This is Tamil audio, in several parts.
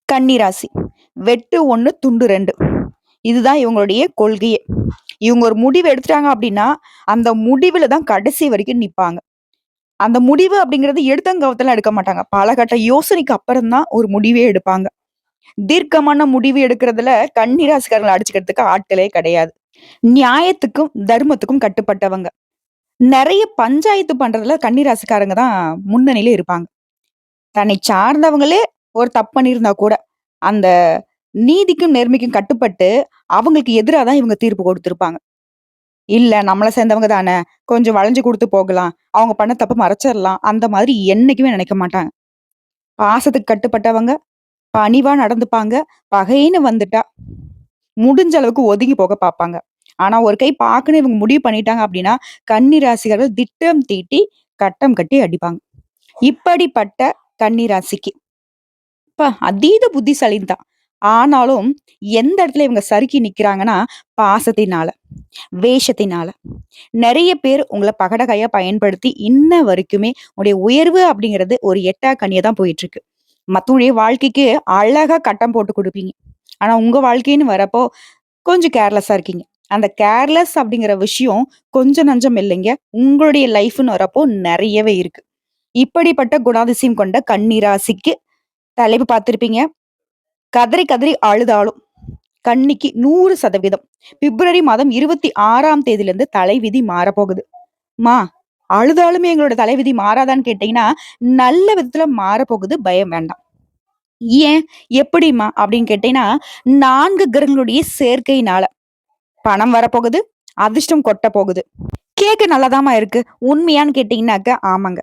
கன்னிராசி. வெட்டு 1 துண்டு 2. இதுதான் இவங்களுடைய கொள்கையே. இவங்க ஒரு முடிவு எடுத்துட்டாங்க அப்படின்னா, அந்த முடிவுல தான் கடைசி வரைக்கும் நிப்பாங்க. அந்த முடிவு அப்படிங்கிறது எடுத்தங்கவுத்தலாம் எடுக்க மாட்டாங்க. பல கட்ட யோசனைக்கு அப்புறம் தான் ஒரு முடிவே எடுப்பாங்க. தீர்க்கமான முடிவு எடுக்கிறதுல கன்னிராசிக்காரங்கள அடிச்சுக்கிறதுக்கு ஆட்களே கிடையாது. நியாயத்துக்கும், தர்மத்துக்கும் கட்டுப்பட்டவங்க. நெறைய பஞ்சாயத்து பண்றதுல கன்னிராசிக்காரங்க தான் முன்னணியில இருப்பாங்க. தன்னை சார்ந்தவங்களே ஒரு தப்பு பண்ணியிருந்தா கூட, அந்த நீதிக்கும், நேர்மைக்கும் கட்டுப்பட்டு, அவங்களுக்கு எதிரா தான் இவங்க தீர்ப்பு குடுத்திருப்பாங்க. இல்ல நம்மள சேர்ந்தவங்க தானே, கொஞ்சம் வளைஞ்சு குடுத்து போகலாம். அவங்க பண்ண தப்ப மறைச்சிரலாம். அந்த மாதிரி என்னைக்குமே நினைக்க மாட்டாங்க. பாசத்துக்கு கட்டுப்பட்டவங்க, பணிவா நடந்துப்பாங்க. பகைன்னு வந்துட்டா, முடிஞ்ச அளவுக்கு ஒதுங்கி போக பாப்பாங்க. ஆனா ஒரு கை பாக்குன்னு இவங்க முடிவு பண்ணிட்டாங்க அப்படின்னா, கன்னி ராசிக்காரர்கள் திட்டம் தீட்டி, கட்டம் கட்டி அடிப்பாங்க. இப்படிப்பட்ட கன்னி ராசிக்கு அதீத புத்திசாலின்னு தான். ஆனாலும் எந்த இடத்துல இவங்க சறுக்கி நிக்கிறாங்கன்னா, பாசத்தினால, வேஷத்தினால. நெறைய பேர் உங்கள பகடக்காயா பயன்படுத்தி இன்ன வரைக்குமே உங்களுடைய உயர்வு அப்படிங்கிறது ஒரு எட்டா கனியா தான் போயிட்டு இருக்கு. மத்தவங்களுடைய வாழ்க்கைக்கு அழகா கட்டம் போட்டு குடுப்பீங்க. ஆனா உங்க வாழ்க்கைன்னு வரப்போ கொஞ்சம் கேர்லெஸ்ஸா இருக்கீங்க. அந்த கேர்லெஸ் அப்படிங்கிற விஷயம் கொஞ்சம் நஞ்சம் இல்லைங்க. உங்களுடைய லைஃப்ன்னு வரப்போ நெறையவே இருக்கு. இப்படிப்பட்ட குணாதிசயம் கொண்ட கன்னி ராசிக்கு தலைப்பு பார்த்திருப்பீங்க. கதறி கதறி அழுதாலும் கன்னிக்கு 100% பிப்ரவரி மாதம் 26ஆம் தேதியிலிருந்து தலைவிதி மாறப்போகுது. மா அழுதாலுமே எங்களோட தலைவிதி மாறாதான்னு கேட்டீங்கன்னா, நல்ல விதத்துல மாறப்போகுது. பயம் வேண்டாம். ஏன்? எப்படிம்மா? அப்படின்னு கேட்டீங்கன்னா, 4 கிரகங்களுடைய சேர்க்கையினால பணம் வரப்போகுது. அதிர்ஷ்டம் கொட்ட போகுது. கேட்க நல்லாதாம்மா இருக்கு. உண்மையான்னு கேட்டீங்கன்னாக்க, ஆமாங்க.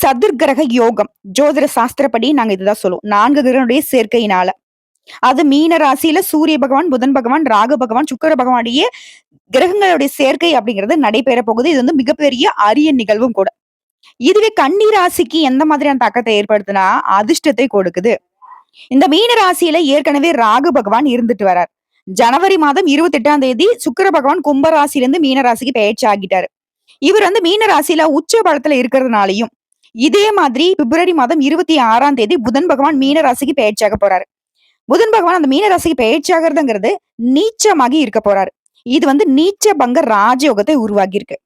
சதுர்கிரக யோகம். ஜோதிட சாஸ்திரப்படி நாங்க இதுதான் சொல்லுவோம். 4 கிரகங்களுடைய சேர்க்கையினால. அது மீன ராசியில சூரிய பகவான், புதன் பகவான், ராகு பகவான், சுக்கிர பகவானுடைய கிரகங்களுடைய சேர்க்கை அப்படிங்கிறது நடைபெற போகுது. இது வந்து மிகப்பெரிய அரிய நிகழ்வும் கூட. இதுவே கன்னி ராசிக்கு எந்த மாதிரியான தாக்கத்தை ஏற்படுத்துனா, அதிர்ஷ்டத்தை கொடுக்குது. இந்த மீன ராசியில ஏற்கனவே ராகு பகவான் இருந்துட்டு வரார். ஜனவரி மாதம் 28ஆம் தேதி சுக்கிர பகவான் கும்ப ராசியிலிருந்து மீன ராசிக்கு பெயர்ச்சி ஆகிட்டாரு. இவர் வந்து மீன ராசியில உச்ச பலத்துல இருக்கிறதுனாலையும், இதே மாதிரி பிப்ரவரி மாதம் 26ஆம் தேதி புதன் பகவான் மீன ராசிக்கு பெயர்ச்சியாக போறாரு. புதன் பகவான் அந்த மீன ராசிக்கு பெயர்ச்சி ஆகிறதுங்கிறது நீச்சமாகி இருக்க போறாரு. இது வந்து நீச்ச பங்க ராஜயோகத்தை உருவாக்கி இருக்கு.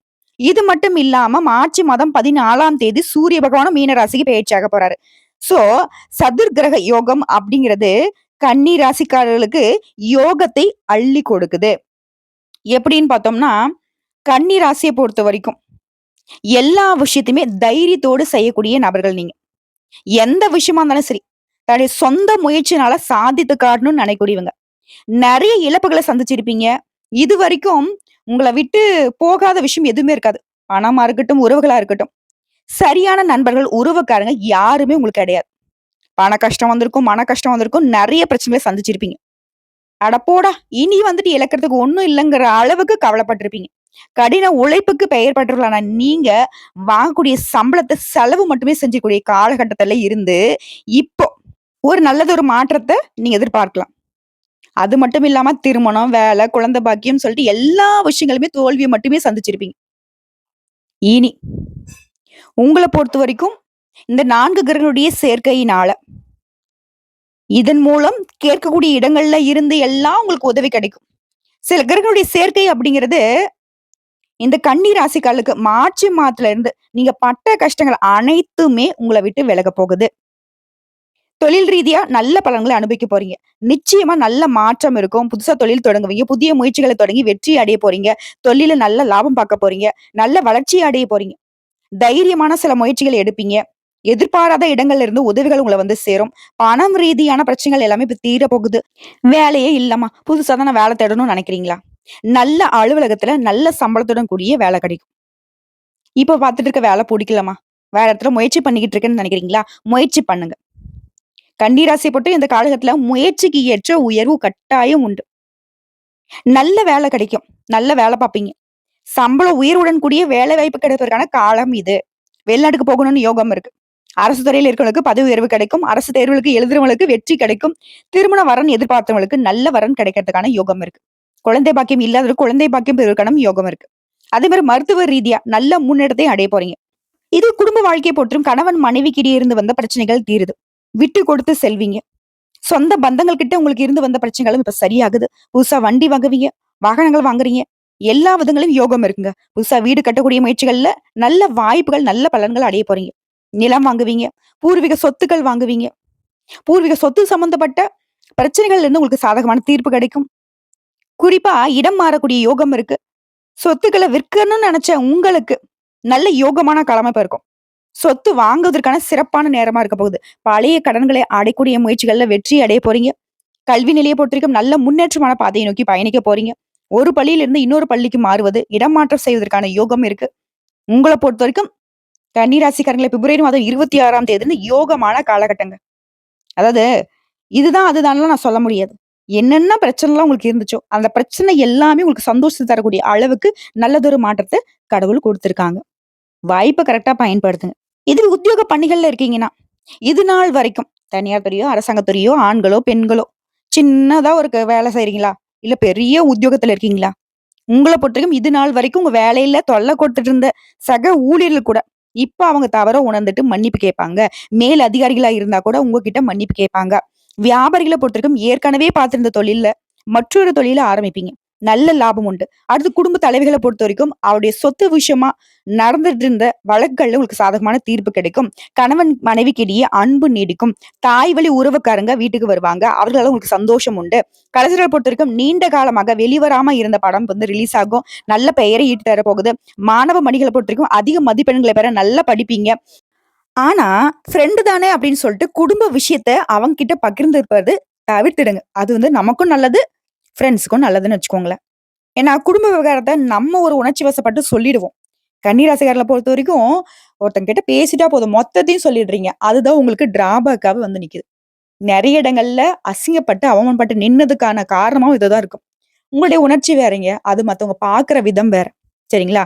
இது மட்டும் இல்லாம மார்ச் மாதம் 14ஆம் தேதி சூரிய பகவானும் மீன ராசிக்கு பெயர்ச்சியாக போறாரு. சோ சதுர்கிரக யோகம் அப்படிங்கிறது கன்னி ராசிக்காரர்களுக்கு யோகத்தை அள்ளி கொடுக்குது. எப்படின்னு பார்த்தோம்னா, கன்னி ராசியை பொறுத்த வரைக்கும் எல்லா விஷயத்தையுமே தைரியத்தோடு செய்யக்கூடிய நபர்கள் நீங்க. எந்த விஷயமா இருந்தாலும் சரி, தன்னுடைய சொந்த முயற்சினால சாதித்து காட்டணும்னு நினைக்கக்கூடியவங்க. நெறைய இழப்புகளை சந்திச்சிருப்பீங்க. இதுவரைக்கும் உங்கள விட்டு போகாத விஷயம் எதுவுமே இருக்காது. பணமா இருக்கட்டும், உறவுகளா இருக்கட்டும். சரியான நண்பர்கள், உறவுக்காரங்க யாருமே உங்களுக்கு கிடையாது. பண கஷ்டம் வந்திருக்கும், மன கஷ்டம் வந்திருக்கும். நெறைய பிரச்சனைகளை சந்திச்சிருப்பீங்க. அட போடா! இனி வந்துட்டு இழக்கிறதுக்கு ஒண்ணும் இல்லங்கிற அளவுக்கு கவலைப்பட்டிருப்பீங்க. கடின உழைப்புக்கு பெயர் பெற்றவர்களான நீங்க வாங்கக்கூடிய சம்பளத்த செலவு மட்டுமே செஞ்சக்கூடிய காலகட்டத்துல இருந்து, இப்போ ஒரு நல்லதொரு மாற்றத்த நீங்க எதிர்பார்க்கலாம். அது மட்டும் இல்லாம திருமணம், வேலை, குழந்தை பாக்கியம் சொல்லிட்டு எல்லா விஷயங்களுமே தோல்விய மட்டுமே சந்திச்சிருப்பீங்க. இனி உங்கள பொறுத்தவரைக்கும் இந்த 4 கிரகங்களுடைய சேர்க்கையினால, இதன் மூலம் கேட்கக்கூடிய இடங்கள்ல இருந்து எல்லாம் உங்களுக்கு உதவி கிடைக்கும். சில கிரகங்களுடைய சேர்க்கை அப்படிங்கிறது இந்த கன்னி ராசிக்காரர்களுக்கு மார்ச் மாதத்துல இருந்து நீங்க பட்ட கஷ்டங்கள் அனைத்துமே உங்கள விட்டு விலகப் போகுது. தொழில் ரீதியா நல்ல பலன்களை அனுபவிக்க போறீங்க. நிச்சயமா நல்ல மாற்றம் இருக்கும். புதுசா தொழில் தொடங்குவீங்க. புதிய முயற்சிகளை தொடங்கி வெற்றி அடைய போறீங்க. தொழில்ல நல்ல லாபம் பார்க்க போறீங்க. நல்ல வளர்ச்சி அடைய போறீங்க. தைரியமான சில முயற்சிகள் எடுப்பீங்க. எதிர்பாராத இடங்கள்ல இருந்து உதவிகள் உங்கள வந்து சேரும். பணம் ரீதியான பிரச்சனைகள் எல்லாமே இப்ப தீர போகுது. வேலையே இல்லம்மா. புதுசா தான் நான் வேலை தேடணும்னு நினைக்கிறீங்களா? நல்ல அலுவலகத்துல நல்ல சம்பளத்துடன் கூடிய வேலை கிடைக்கும். இப்ப பார்த்துட்டு இருக்க வேலை புடிக்கலம்மா. வேற இடத்துல முயற்சி பண்ணிக்கிட்டு இருக்கேன்னு நினைக்கிறீங்களா? முயற்சி பண்ணுங்க. கன்னிராசியை பொறுத்து இந்த காலகட்டத்துல முயற்சிக்கு ஏற்ற உயர்வு கட்டாயம் உண்டு. நல்ல வேலை கிடைக்கும். நல்ல வேலை பார்ப்பீங்க. சம்பள உயர்வுடன் கூடிய வேலை வாய்ப்பு கிடைப்பதற்கான காலம் இது. வெளிநாட்டுக்கு போகணும்னு யோகம் இருக்கு. அரசு துறையில இருக்கிறவங்களுக்கு பதவி உயர்வு கிடைக்கும். அரசு தேர்வுகளுக்கு எழுதுறவங்களுக்கு வெற்றி கிடைக்கும். திருமண வரன் எதிர்பார்த்தவங்களுக்கு நல்ல வரன் கிடைக்கிறதுக்கான யோகம் இருக்கு. குழந்தை பாக்கியம் இல்லாதவருக்கு குழந்தை பாக்கியம் பெறுவதற்கான யோகம் இருக்கு. அதே மாதிரி மருத்துவ ரீதியா நல்ல முன்னேற்றத்தை அடைய போறீங்க. இது குடும்ப வாழ்க்கையை பொறுத்தும் கணவன் மனைவிக்கிடையே இருந்து வந்த பிரச்சனைகள் தீருது. விட்டு கொடுத்து செல்வீங்க. சொந்த பந்தங்கள் கிட்ட உங்களுக்கு இருந்து வந்த பிரச்சனைகளும் இப்ப சரியாகுது. புதுசா வண்டி வாங்குவீங்க, வாகனங்கள் வாங்குறீங்க. எல்லா விதங்களிலும் யோகம் இருக்குங்க. புதுசா வீடு கட்டக்கூடிய முயற்சிகள்ல நல்ல வாய்ப்புகள், நல்ல பலன்கள் அடைய போறீங்க. நிலம் வாங்குவீங்க, பூர்வீக சொத்துக்கள் வாங்குவீங்க. பூர்வீக சொத்து சம்பந்தப்பட்ட பிரச்சனைகள்ல இருந்து உங்களுக்கு சாதகமான தீர்ப்பு கிடைக்கும். குறிப்பா இடம் மாறக்கூடிய யோகம் இருக்கு. சொத்துக்கள விற்கணும்னு நெனச்ச உங்களுக்கு நல்ல யோகமான காலமா இப்ப இருக்கும். சொத்து வாங்குவதற்கான சிறப்பான நேரமா இருக்க போகுது. பழைய கடன்களை அடையக்கூடிய முயற்சிகள்ல வெற்றி அடைய போறீங்க. கல்வி நிலைய பொறுத்தவரைக்கும் நல்ல முன்னேற்றமான பாதையை நோக்கி பயணிக்க போறீங்க. ஒரு பள்ளியிலிருந்து இன்னொரு பள்ளிக்கு மாறுவது, இடமாற்றம் செய்வதற்கான யோகம் இருக்கு. உங்கள பொறுத்தவரைக்கும் கன்னி ராசிக்காரங்களே பிப்ரவரி மாதம் 26ஆம் தேதின்னு யோகமான காலகட்டங்க. அதாவது இதுதான் அதுதான்லாம் நான் சொல்ல முடியாது. என்னென்ன பிரச்சனைலாம் உங்களுக்கு இருந்துச்சோ, அந்த பிரச்சனை எல்லாமே உங்களுக்கு சந்தோஷத்த தரக்கூடிய அளவுக்கு நல்லதொரு மாற்றத்த கடவுள் குடுத்திருக்காங்க. வாய்ப்ப கரெக்ட்டா பயன்படுத்துங்க. இதுவே உத்தியோக பணிகள்ல இருக்கீங்கன்னா, இது நாள் வரைக்கும் தனியார் துறையோ, அரசாங்கத் துறையோ, ஆண்களோ, பெண்களோ சின்னதா ஒரு வேலை செய்றீங்களா? இல்ல பெரிய உத்தியோகத்துல இருக்கீங்களா? உங்கள பொறுத்தவரைக்கும் இது நாள் வரைக்கும் உங்க வேலையில தொல்ல குடுத்துட்டு இருந்த சக ஊழியர்கள் கூட, இப்ப அவங்க தவற உணர்ந்துட்டு மன்னிப்பு கேட்பாங்க. மேல் அதிகாரிகளா இருந்தா கூட உங்ககிட்ட மன்னிப்பு கேட்பாங்க. வியாபாரிகள பொறுத்தவரைக்கும் ஏற்கனவே பார்த்திருந்த தொழில்ல மற்றொரு தொழில ஆரம்பிப்பீங்க. நல்ல லாபம் உண்டு. அடுத்து குடும்ப தலைவிகள பொறுத்தவரைக்கும் அவருடைய சொத்து விஷயமா நடந்துட்டு இருந்த வழக்குகள்ல உங்களுக்கு சாதகமான தீர்ப்பு கிடைக்கும். கணவன் மனைவிக்கிடையே அன்பு நீடிக்கும். தாய் வழி உறவுக்காரங்க வீட்டுக்கு வருவாங்க. அவர்களால உங்களுக்கு சந்தோஷம் உண்டு. கலைஞர்கள பொறுத்தவரைக்கும் நீண்ட காலமாக வெளிவராம இருந்த படம் வந்து ரிலீஸ் ஆகும். நல்ல பெயரை ஈட்டி தர போகுது. மாணவ மணிகள பொறுத்தவரைக்கும் அதிக மதிப்பெண்களை பெற நல்லா படிப்பீங்க. ஆனா, ஃப்ரெண்ட் தானே அப்படின்னு சொல்லிட்டு குடும்ப விஷயத்த அவங்க கிட்ட பகிர்ந்திருப்பது தவிர்த்துடுங்க. அது வந்து நமக்கும் நல்லது, ஃப்ரெண்ட்ஸ்க்கும் நல்லதுன்னு வச்சுக்கோங்களேன். ஏன்னா, குடும்ப விவகாரத்த நம்ம ஒரு உணர்ச்சி வசப்பட்டு சொல்லிடுவோம். கன்னி ராசிக்காரங்கள பொறுத்தவரைக்கும், ஒருத்தங்க கிட்ட பேசிட்டா போதும், மொத்தத்தையும் சொல்லிடுறீங்க. அதுதான் உங்களுக்கு டிராபேக்காவே வந்து நிக்குது. நெறைய இடங்கள்ல அசிங்கப்பட்டு, அவமானப்பட்டு நின்னதுக்கான காரணமும் இதுதான் இருக்கும். உங்களுடைய உணர்ச்சி வேறங்க. அது மத்தவங்க பார்க்கிற விதம் வேற. சரிங்களா?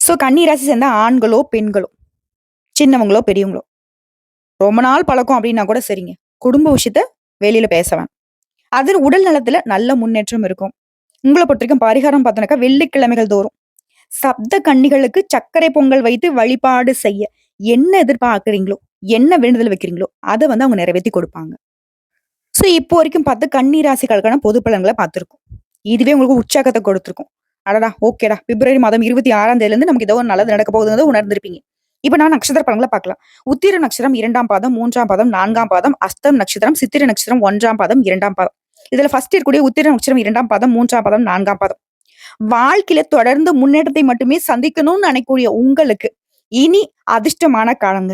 சோ கன்னி ராசி சேர்ந்த ஆண்களோ, பெண்களோ, சின்னவங்களோ, பெரியவங்களோ, ரொம்ப நாள் பழக்கம் அப்டின்னா கூட சரிங்க. குடும்ப விஷயத்த வெளியில பேச வேணாம். அது உடல் நலத்துல நல்ல முன்னேற்றம் இருக்கும். உங்கள பொறுத்தவரைக்கும் பரிகாரம் பார்த்தோம்னாக்கா, வெள்ளிக்கிழமைகள் தோறும் சப்த கன்னிகளுக்கு சர்க்கரை பொங்கல் வைத்து வழிபாடு செய்ய என்ன எதிர்பார்க்கிறீங்களோ, என்ன வேண்டுதல் வைக்கிறீங்களோ, அத வந்து அவங்க நிறைவேத்தி கொடுப்பாங்க. சோ, இப்போ வரைக்கும் பார்த்து கன்னி ராசிகளுக்கான பொது பலன்கள பார்த்திருக்கோம். இதுவே உங்களுக்கு உற்சாகத்த கொடுத்திருக்கும். அடடா! ஓகேடா. பிப்ரவரி மாதம் 26ஆம் தேதியிலிருந்து நமக்கு ஏதோ ஒரு நல்லது நடக்க போகுதுங்கிறத உணர்ந்திருப்பீங்க. இப்ப நான் நட்சத்திர பலன்கள பார்க்கலாம். உத்திர நட்சத்திரம் 2ஆம் பாதம், 3ஆம் பாதம், 4ஆம் பாதம், அஸ்தம் நட்சத்திரம், சித்திரை நட்சத்திரம் 1ஆம் பாதம், 2ஆம் பாதம். இதுல ஃபர்ஸ்ட் இருக்கக்கூடிய உத்திர நட்சத்திரம் 2ஆம் பாதம், 3ஆம் பாதம், 4ஆம் பாதம். வாழ்க்கையில தொடர்ந்து முன்னேற்றத்தை மட்டுமே சந்திக்கணும்னு நினைக்கக்கூடிய உங்களுக்கு, இனி அதிர்ஷ்டமான காலங்க.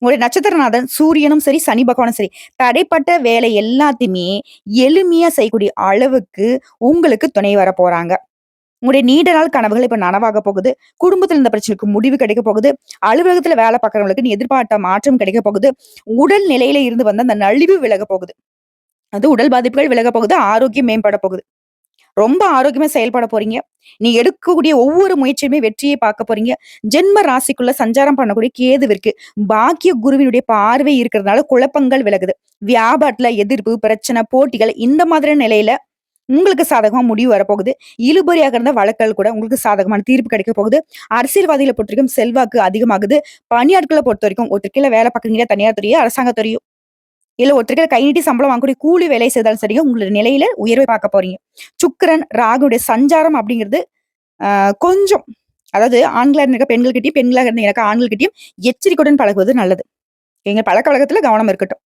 உங்களுடைய நட்சத்திரநாதன் சூரியனும் சரி, சனி பகவானும் சரி, தடைப்பட்ட வேலை எல்லாத்தையுமே எளிமையா செய்யக்கூடிய அளவுக்கு உங்களுக்கு துணை வரப் போறாங்க. உங்களுடைய நீண்ட நாள் கனவுகள் இப்ப நனவாக போகுது. குடும்பத்துல இருந்த பிரச்சனைக்கு முடிவு கிடைக்க போகுது. அலுவலகத்துல வேலை பார்க்கிறவங்களுக்கு நீ எதிர்பார்த்த மாற்றம் கிடைக்க போகுது. உடல் நிலையில இருந்து வந்த அந்த நலிவு விலக போகுது. அது உடல் பாதிப்புகள் விலக போகுது. ஆரோக்கியம் மேம்பட போகுது. ரொம்ப ஆரோக்கியமா செயல்பட போறீங்க. நீ எடுக்கக்கூடிய ஒவ்வொரு முயற்சியுமே வெற்றியை பார்க்க போறீங்க. ஜென்ம ராசிக்குள்ள சஞ்சாரம் பண்ணக்கூடிய கேதுவிற்கு பாக்கிய குருவினுடைய பார்வை இருக்கிறதுனால குழப்பங்கள் விலகுது. வியாபாரத்துல எதிர்ப்பு, பிரச்சனை, போட்டிகள் இந்த மாதிரியான நிலையில உங்களுக்கு சாதகமா முடிவு வரப்போகுது. இழுபறியாக இருந்த வழக்குகள் கூட உங்களுக்கு சாதகமான தீர்ப்பு கிடைக்க போகுது. அரசியல்வாதிகளை பொறுத்தவரைக்கும் செல்வாக்கு அதிகமாகுது. பணியாட்கள பொறுத்தவரைக்கும் ஒருத்தர் கீழ வேலை பார்க்குறீங்க, தனியார் துறையோ, அரசாங்கத் துறையோ, இல்ல ஒருத்தருக்கு கை நீட்டி சம்பளம் வாங்கக்கூடிய கூலி வேலை செய்தாலும் சரி, உங்களுடைய நிலையில உயர்வை பார்க்க போறீங்க. சுக்கிரன், ராகுடைய சஞ்சாரம் அப்படிங்கிறது அ கொஞ்சம் அதாவது ஆண்களா இருக்க பெண்கள்கிட்டயும், பெண்களா இருக்க ஆண்கள்கிட்டயும் எச்சரிக்கையுடன் பழகுவது நல்லது. எங்க பழக்கவழக்கத்துல கவனம் இருக்கட்டும்.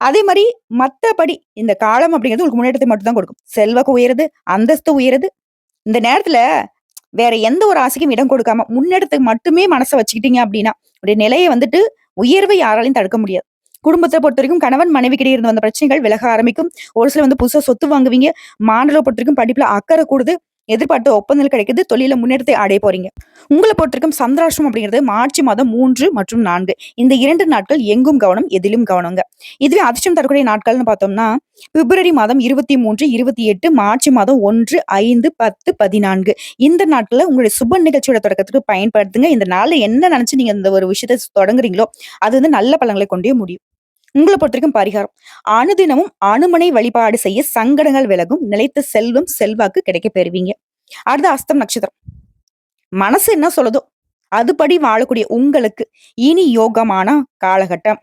அதே மாரி மத்தபடி இந்த காலம் அப்படிங்கிறது உங்களுக்கு முன்னேற்றத்தை மட்டும் தான் கொடுக்கும். செல்வாக்கு உயருது, அந்தஸ்து உயருது. இந்த நேரத்துல வேற எந்த ஒரு ஆசைக்கும் இடம் கொடுக்காம முன்னேற்றத்துக்கு மட்டுமே மனச வச்சுக்கிட்டீங்க அப்படின்னா, உங்களுடைய நிலைய வந்துட்டு உயர்வை யாராலயும் தடுக்க முடியாது. குடும்பத்த பொறுத்தவரைக்கும் கணவன் மனைவிக்கிடையே இருந்து வந்த பிரச்சனைகள் விலக ஆரம்பிக்கும். ஒரு சிலர் வந்து புதுசா சொத்து வாங்குவீங்க. மாணவர்கள பொறுத்தவரைக்கும் படிப்புல அக்கறை கூடுது. எதிர்பார்த்த ஒப்பந்தங்கள் கிடைக்குது. தொழில்ல முன்னேற்றத்தை அடைய போறீங்க. உங்கள பொறுத்தவரைக்கும் சந்திராஷ்டமம் அப்படிங்கிறது மார்ச் மாதம் 3 மற்றும் 4 இந்த 2 நாட்கள் எங்கும் கவனம், எதிலும் கவனங்க. இதுவே அதிர்ஷ்டம் தரக்கூடிய நாட்கள்னு பார்த்தோம்னா, பிப்ரவரி மாதம் 23, 28, மார்ச் மாதம் 1, 5, 10, 14 இந்த நாட்கள்ல உங்களுடைய சுப நிகழ்ச்சியோட தொடக்கத்துக்கு பயன்படுத்துங்க. இந்த நாள்ல என்ன நினைச்சு நீங்க இந்த ஒரு விஷயத்த தொடங்குறீங்களோ, அது வந்து நல்ல பலன்களை கொண்டே முடியும். உங்கள பொறுத்தவரைக்கும் பரிகாரம். அனுதினமும் அனுமனை வழிபாடு செய்ய சங்கடங்கள் விலகும். நிலைத்த செல்வம், செல்வாக்கு கிடைக்கப் பெறுவீங்க. அடுத்து அஸ்தம் நட்சத்திரம். மனசு என்ன சொல்லுதோ, அதுபடி வாழக்கூடிய உங்களுக்கு இனி யோகமான காலகட்டம்.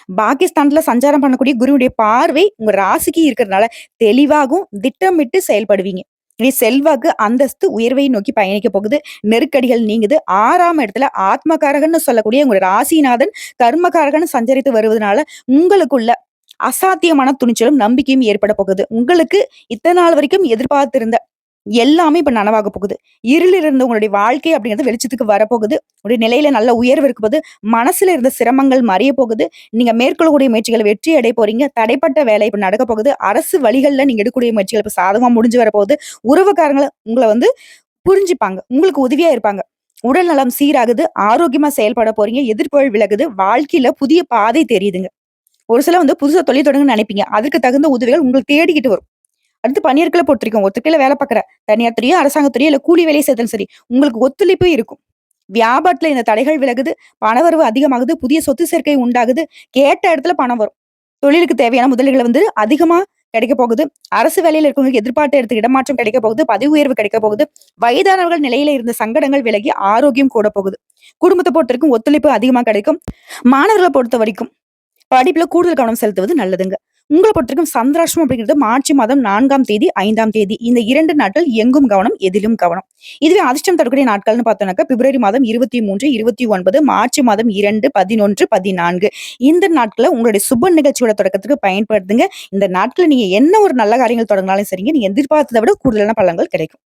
பாகிஸ்தான்ல சஞ்சாரம் பண்ணக்கூடிய குருவுடைய பார்வை உங்க ராசிக்கு இருக்கிறதுனால தெளிவாகவும் திட்டமிட்டு செயல்படுவீங்க. இனி செல்வாக்கு, அந்தஸ்து, உயர்வை நோக்கி பயணிக்க போகுது. நெருக்கடிகள் நீங்குது. 6ஆம் இடத்துல ஆத்மகாரகன்னு சொல்லக்கூடிய உங்க ராசிநாதன் கர்மகாரகன் சஞ்சரித்து வருவதனால உங்களுக்குள்ள அசாத்தியமான துணிச்சலும், நம்பிக்கையும் ஏற்பட போகுது. உங்களுக்கு இத்தன நாள் வரைக்கும் எதிர்பார்த்திருந்த எல்லாமே இப்ப நனவாக போகுது. இருளில் இருந்த உங்களுடைய வாழ்க்கை அப்படிங்கிறது வெளிச்சத்துக்கு வரப்போகுது. உங்களுடைய நிலையில நல்ல உயர்வு இருக்க போது. மனசுல இருந்த சிரமங்கள் மறைய போகுது. நீங்க மேற்கொள்ளக்கூடிய முயற்சிகள் வெற்றி அடைய போறீங்க. தடைப்பட்ட வேலை இப்ப நடக்க போகுது. அரசு வழிகள்ல நீங்க எடுக்கக்கூடிய முயற்சிகள் இப்ப சாதகமா முடிஞ்சு வரப்போகுது. உறவுக்காரங்கள உங்கள புரிஞ்சுப்பாங்க. உங்களுக்கு உதவியா இருப்பாங்க. உடல் நலம் சீராகுது. ஆரோக்கியமா செயல்பட போறீங்க. எதிர்ப்புகள் விலகுது. வாழ்க்கையில புதிய பாதை தெரியுதுங்க. ஒரு சிலர் புதுசா தொழில் தொடங்கணும்னு நினைப்பீங்க. அதற்கு தகுந்த உதவிகள் உங்களுக்கு தேடிக்கிட்டு வரும். அடுத்து பணியாட்கள பொறுத்திருக்கும். ஒருத்தர் வேலை பார்க்குற தனியார் துறையோ, அரசாங்கத் துறையோ இல்ல கூலி வேலை செய்தாலும் சரி, உங்களுக்கு ஒத்துழைப்பு இருக்கும். வியாபாரத்துல இந்த தடைகள் விலகுது. பணவரவு அதிகமாகுது. புதிய சொத்து சேர்க்கை உண்டாகுது. கேட்ட இடத்துல பணம் வரும். தொழிலுக்கு தேவையான முதலீடுகள் அதிகமா கிடைக்க போகுது. அரசு வேலையில இருக்கவங்களுக்கு எதிர்பார்த்த இடத்துக்கு இடமாற்றம் கிடைக்க போகுது. பதவி உயர்வு கிடைக்க போகுது. வயதானவர்கள் நிலையில இருந்த சங்கடங்கள் விலகி ஆரோக்கியம் கூட போகுது. குடும்பத்த பொறுத்தவரைக்கும் ஒத்துழைப்பு அதிகமா கிடைக்கும். மாணவர்கள பொறுத்த வரைக்கும் படிப்புல கூடுதல் கவனம் செலுத்துவது நல்லதுங்க. உங்கள பொறுத்தவரைக்கும் சந்திராஷ்டமம் அப்படிங்கிறது மார்ச் மாதம் 4ஆம் தேதி, 5ஆம் தேதி. இந்த 2 நாட்கள் எங்கும் கவனம், எதிலும் கவனம். இதுவே அதிர்ஷ்டம் தரக்கூடிய நாட்கள்னு பார்த்தோம்னாக்கா பிப்ரவரி மாதம் 23, 29, மார்ச் மாதம் 2, 11, 14. இந்த நாட்கள உங்களுடைய சுப நிகழ்ச்சியோட தொடக்கத்துக்கு பயன்படுத்துங்க. இந்த நாட்கள நீங்க என்ன ஒரு நல்ல காரியங்கள் தொடங்கினாலும் சரிங்க, நீங்க எதிர்பார்த்தத விட கூடுதலான பலன்கள் கிடைக்கும்.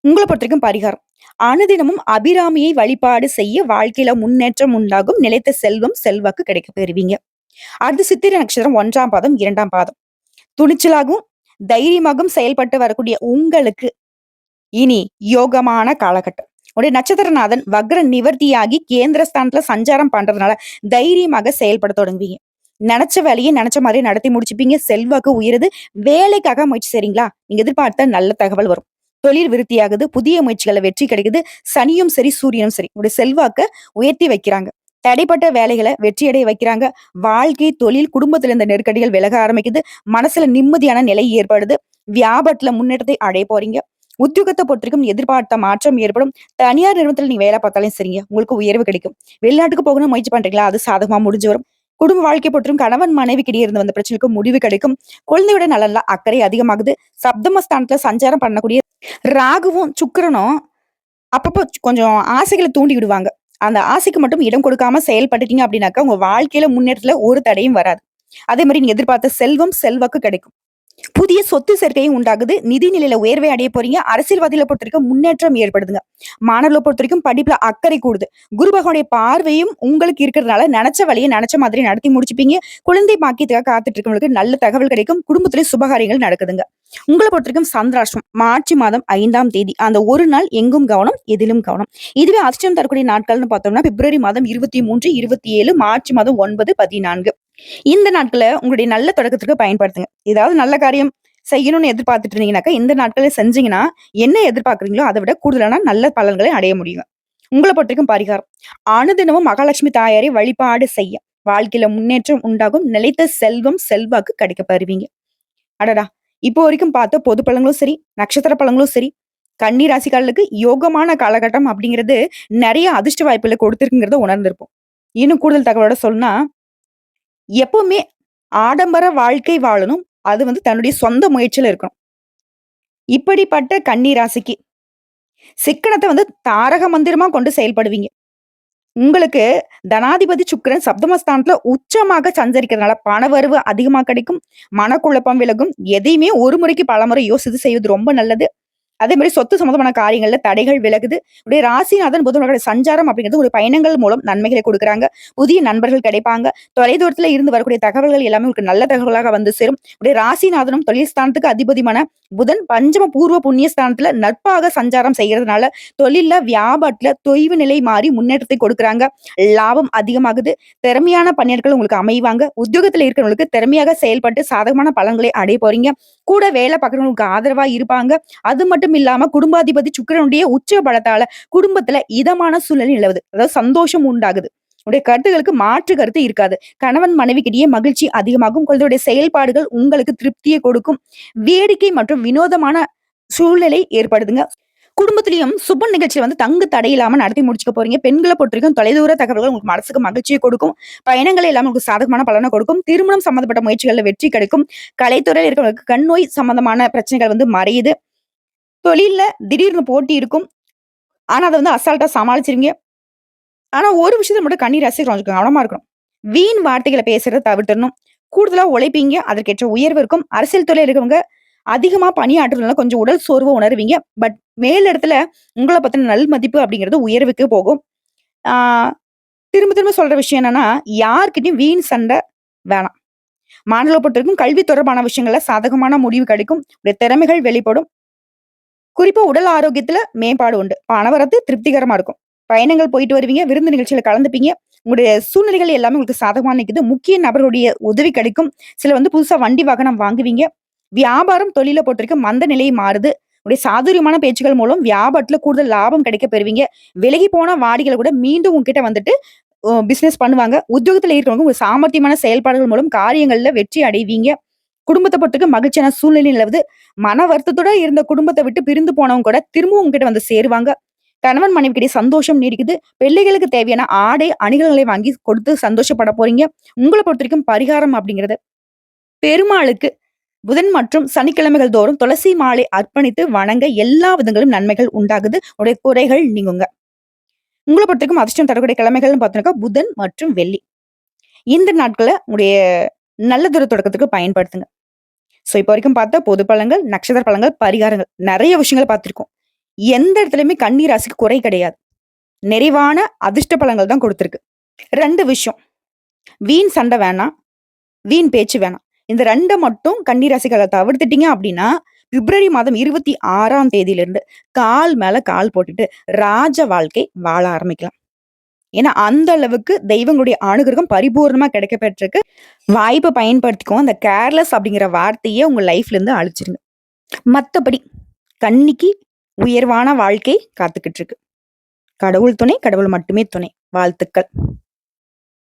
உங்கள பொறுத்தவரைக்கும் பரிகாரம். அனுதினமும் அபிராமியை வழிபாடு செய்ய வாழ்க்கையில முன்னேற்றம் உண்டாகும். நிலைத்த செல்வம், செல்வாக்கு கிடைக்கப் பெறுவீங்க. அடுத்து சித்திரை நட்சத்திரம் 1ஆம் பாதம், 2ஆம் பாதம். துணிச்சலாகவும், தைரியமாகவும் செயல்பட்டு வரக்கூடிய உங்களுக்கு இனி யோகமான காலகட்டம். உடைய நட்சத்திரநாதன் வக்ர நிவர்த்தியாகி கேந்திரஸ்தானத்துல சஞ்சாரம் பண்றதுனால தைரியமாக செயல்பட தொடங்குவீங்க. நினைச்ச வேலையை நினைச்ச மாதிரி நடத்தி முடிச்சுப்பீங்க. செல்வாக்கு உயருது. வேலைக்காக முயற்சி செய்றீங்களா? நீங்க எதிர்பார்த்த நல்ல தகவல் வரும். தொழில் விருத்தியாகுது. புதிய முயற்சிகள வெற்றி கிடைக்குது. சனியும் சரி, சூரியனும் சரி உங்களுடைய செல்வாக்க உயர்த்தி வைக்கிறாங்க. தடைப்பட்ட வேலைகளை வெற்றியடைய வைக்கிறாங்க. வாழ்க்கை, தொழில், குடும்பத்துல இருந்த நெருக்கடிகள் விலக ஆரம்பிக்குது. மனசுல நிம்மதியான நிலை ஏற்படுது. வியாபாரத்துல முன்னேற்றத்தை அடைய போறீங்க. உத்தியோகத்தை பொறுத்தவரைக்கும் எதிர்பார்த்த மாற்றம் ஏற்படும். தனியார் நிறுவனத்துல நீங்க வேலை பார்த்தாலும் சரிங்க, உங்களுக்கு உயர்வு கிடைக்கும். வெளிநாட்டுக்கு போகணும் முயற்சி பண்றீங்களா? அது சாதகமா முடிஞ்சு வரும். குடும்ப வாழ்க்கை பொறுத்தும் கணவன் மனைவிக்கிடையே இருந்து வந்த பிரச்சனைக்கு முடிவு கிடைக்கும். குழந்தையோட நலன்ல அக்கறை அதிகமாகுது. சப்தமஸ்தானத்துல சஞ்சாரம் பண்ணக்கூடிய ராகுவும் சுக்கிரனும் அப்பப்போ கொஞ்சம் ஆசைகளை தூண்டி விடுவாங்க. அந்த ஆசைக்கு மட்டும் இடம் கொடுக்காம செயல்பட்டுட்டீங்க அப்படின்னாக்கா, உங்க வாழ்க்கையில முன்னேற்றத்துல ஒரு தடையும் வராது. அதே மாரி நீங்க எதிர்பார்த்த செல்வம், செல்வாக்கு கிடைக்கும். புதிய சொத்து சேர்க்கையும் உண்டாகுது. நிதி நிலையில உயர்வை அடைய போறீங்க. அரசியல்வாதிகளை பொறுத்தவரைக்கும் முன்னேற்றம் ஏற்படுதுங்க. மாணவர்களை பொறுத்தவரைக்கும் படிப்புல அக்கறை கூடுது. குரு பகவானுடைய பார்வையும் உங்களுக்கு இருக்கிறதுனால நினைச்ச வழியை நினைச்ச மாதிரி நடத்தி முடிச்சுப்பீங்க. குழந்தை பாக்கியத்துக்காக காத்துட்டு இருக்கவங்களுக்கு நல்ல தகவல் கிடைக்கும். குடும்பத்திலே சுபகாரியங்கள் நடக்குதுங்க. உங்கள பொறுத்தவரைக்கும் சந்திராஷ்டமம் மார்ச் மாதம் 5ஆம் தேதி. அந்த ஒரு நாள் எங்கும் கவனம், எதிலும் கவனம். இதுவே அதிர்ஷ்டம் தரக்கூடிய நாட்கள்னு பார்த்தோம்னா பிப்ரவரி மாதம் 23, 27, மார்ச் மாதம் 9, 14. இந்த நாட்கள உங்களுடைய நல்ல தொடக்கத்திற்கு பயன்படுத்துங்க. ஏதாவது நல்ல காரியம் செய்யணும்னு எதிர்பார்த்துட்டு இருந்தீங்கன்னாக்கா, இந்த நாட்கள செஞ்சீங்கன்னா, என்ன எதிர்பார்க்குறீங்களோ அதை விட கூடுதலான நல்ல பலன்களை அடைய முடியும். உங்கள பொறுத்தவரைக்கும் பரிகாரம். அனுதினமும் மகாலட்சுமி தாயாரை வழிபாடு செய்ய வாழ்க்கையில முன்னேற்றம் உண்டாகும். நிலைத்த செல்வம், செல்வாக்கு கிடைக்க பெறுவீங்க. அடடா! இப்போ வரைக்கும் பார்த்த பொது பலன்களும் சரி, நட்சத்திர பலன்களும் சரி, கன்னி ராசிக்காரர்களுக்கு யோகமான காலகட்டம் அப்படிங்கிறது நிறைய அதிர்ஷ்ட வாய்ப்புகளை கொடுத்திருக்குங்கிறத உணர்ந்திருப்போம். இன்னும் கூடுதல் தகவலோட சொல்லணும்னா, எப்பவுமே ஆடம்பர வாழ்க்கை வாழணும். அது தன்னுடைய சொந்த முயற்சியில இருக்கணும். இப்படிப்பட்ட கன்னி ராசிக்கு சிக்கனத்த தாரக மந்திரமா கொண்டு செயல்படுவீங்க. உங்களுக்கு தனாதிபதி சுக்கிரன் சப்தமஸ்தானத்துல உச்சமாக சஞ்சரிக்கிறதுனால பணவரவு அதிகமா கிடைக்கும். மனக்குழப்பம் விலகும். எதையுமே ஒரு முறைக்கு பலமுறை யோசித்து செய்வது ரொம்ப நல்லது. அதே மாதிரி சொத்து சம்பந்தமான காரியங்கள்ல தடைகள் விலகுது. உடைய ராசிநாதன் புதனோட சஞ்சாரம் அப்படிங்கிறது ஒரு பயணங்கள் மூலம் நன்மைகளை கொடுக்குறாங்க. புதிய நண்பர்கள் கிடைப்பாங்க. தொலைதூரத்துல இருந்து வரக்கூடிய தகவல்கள் எல்லாமே உங்களுக்கு நல்ல தகவலாக வந்து சேரும். உடைய ராசிநாதனும் தொழில் ஸ்தானத்துக்கு அதிபதியான புதன் பஞ்சம பூர்வ புண்ணிய ஸ்தானத்துல நட்பாக சஞ்சாரம் செய்யறதுனால தொழில்ல, வியாபாரத்துல தொய்வு நிலை மாறி முன்னேற்றத்தை கொடுக்குறாங்க. லாபம் அதிகமாகுது. திறமையான பணியாட்கள் உங்களுக்கு அமைவாங்க. உத்தியோகத்துல இருக்கிறவங்களுக்கு திறமையாக செயல்பட்டு சாதகமான பலன்களை அடைய போறீங்க. கூட வேலை பார்க்கறவங்களுக்கு ஆதரவா இருப்பாங்க. அது மட்டும் இல்லாம குடும்பாதிபதி சுக்கிரனுடைய உச்ச பலத்தால குடும்பத்துல இதமான சூழ்நிலை நிலவுது. அதாவது சந்தோஷம் உண்டாகுது. உடைய கருத்துகளுக்கு மாற்று கருத்து இருக்காது. கணவன் மனைவிக்கிடையே மகிழ்ச்சி அதிகமாகும். குழந்தையுடைய செயல்பாடுகள் உங்களுக்கு திருப்தியை கொடுக்கும். வேடிக்கை மற்றும் வினோதமான சூழ்நிலை ஏற்படுதுங்க. குடும்பத்திலயும் சுப நிகழ்ச்சிய வந்து தங்கு தடை இல்லாம நடத்தி முடிச்சுக்க போறீங்க. பெண்கள பொறுத்தவரைக்கும் தொலைதூர தகவல்கள் உங்களுக்கு மனசுக்கு மகிழ்ச்சிய கொடுக்கும். பயணங்கள் எல்லாமே உங்களுக்கு சாதகமான பலன கொடுக்கும். திருமணம் சம்மந்தப்பட்ட முயற்சிகள்ல வெற்றி கிடைக்கும். கலைத்துறையில இருக்கிறவங்களுக்கு கண் நோய் சம்மந்தமான பிரச்சனைகள் வந்து மறையுது. தொழில்ல திடீர்னு போட்டி இருக்கும். ஆனா, அத வந்து அசால்ட்டா சமாளிச்சிருவீங்க. ஆனா, ஒரு விஷயத்துல மட்டும் கன்னி ராசி கொஞ்சம் கவனமா இருக்கணும். வீண் வார்த்தைகள பேசுறத தவிர்த்துறணும். கூடுதலா உழைப்பீங்க. அதற்கேற்ற உயர்வு இருக்கும். அரசியல் துறையில இருக்கவங்க அதிகமா பணியாற்றுறதுனால கொஞ்சம் உடல் சோர்வ உணருவீங்க. பட் மேல் இடத்துல உங்கள பத்தின நல்மதிப்பு அப்படிங்கிறது உயர்வுக்கு போகும். ஆ திரும்ப திரும்ப சொல்ற விஷயம் என்னன்னா, யார்கிட்டயும் வீண் சண்ட வேணாம். மாணவர்கள பொறுத்தவரைக்கும் கல்வி தொடர்பான விஷயங்கள்ல சாதகமான முடிவு கிடைக்கும். உங்களுடைய திறமைகள் வெளிப்படும். குறிப்பா உடல் ஆரோக்கியத்துல மேம்பாடு உண்டு. பணவரத்து திருப்திகரமா இருக்கும். பயணங்கள் போயிட்டு வருவீங்க. விருந்து நிகழ்ச்சியில கலந்துப்பீங்க. உங்களுடைய சூழ்நிலைகள் எல்லாமே உங்களுக்கு சாதகமா நிக்குது. முக்கிய நபர்களுடைய உதவி கிடைக்கும். சிலர் வந்து புதுசா வண்டி, வாகனம் வாங்குவீங்க. வியாபாரம், தொழில பொறுத்தவரைக்கும் மந்த நிலை மாறுது. உங்களுடைய சாதுரியமான பேச்சுக்கள் மூலம் வியாபாரத்துல கூடுதல் லாபம் கிடைக்க பெறுவீங்க. விலகி போன வாடிக்கையாளர் கூட மீண்டும் உங்ககிட்ட வந்துட்டு பிசினஸ் பண்ணுவாங்க. உத்தியோகத்துல இருக்கிறவங்க உங்க சாமர்த்தியமான செயல்பாடுகள் மூலம் காரியங்கள்ல வெற்றி அடைவீங்க. குடும்பத்த பொறுத்தவரைக்கும் மகிழ்ச்சியான சூழ்நிலை நிலவுது. மன வருத்தத்தோட இருந்த குடும்பத்த விட்டு பிரிந்து போனவங்க கூட திரும்பவும் உங்ககிட்ட வந்து சேருவாங்க. கணவன் மனைவிக்கிடையே சந்தோஷம் நீடிக்குது. பிள்ளைகளுக்கு தேவையான ஆடை, அணிகலன்களை வாங்கி கொடுத்து சந்தோஷப்பட போறீங்க. உங்கள பொறுத்தவரைக்கும் பரிகாரம் அப்படிங்கிறது, பெருமாளுக்கு புதன் மற்றும் சனிக்கிழமைகள் தோறும் துளசி மாலை அர்ப்பணித்து வணங்க எல்லா விதங்களும் நன்மைகள் உண்டாகுது. உடைய குறைகள் நீங்குங்க. உங்கள பொறுத்தவரைக்கும் அதிர்ஷ்டம் தரக்கூடிய கிழமைகள்னு பார்த்தோம்னாக்கா புதன் மற்றும் வெள்ளி. இந்த நாட்கள உங்களுடைய நல்லதொரு தொடக்கத்துக்கு பயன்படுத்துங்க. சோ, இப்ப வரைக்கும் பார்த்த பொது பலன்கள், நட்சத்திர பலன்கள், பரிகாரங்கள் நெறைய விஷயங்கள பார்த்திருக்கோம். எந்த இடத்துலயுமே கன்னி ராசிக்கு குறை கிடையாது. நிறைவான அதிர்ஷ்ட பலன்கள் தான் குடுத்திருக்கு. 2 விஷயம். வீண் சண்டை வேணாம். வீண் பேச்சு வேணாம். இந்த 2 மட்டும் கன்னி ராசிக்காரர தவிர்த்துட்டீங்க அப்டின்னா, பிப்ரவரி மாதம் 26ஆம் தேதியிலிருந்து கால் மேல கால் போட்டுட்டு ராஜ வாழ்க்கை வாழ ஆரம்பிக்கலாம். ஏன்னா, அந்த அளவுக்கு தெய்வங்களுடைய அனுகிரகம் பரிபூரணமா கிடைக்க பெற்றிருக்கு. வாய்ப்ப பயன்படுத்திக்கோங்க. அந்த கேர்லெஸ் அப்படிங்கிற வார்த்தைய உங்க லைஃப்ல இருந்து அழிச்சிருங்க. மத்தபடி கன்னிக்கு உயர்வான வாழ்க்கை காத்துக்கிட்டு இருக்கு. கடவுள் துணை, கடவுள் மட்டுமே துணை. வாழ்த்துக்கள்.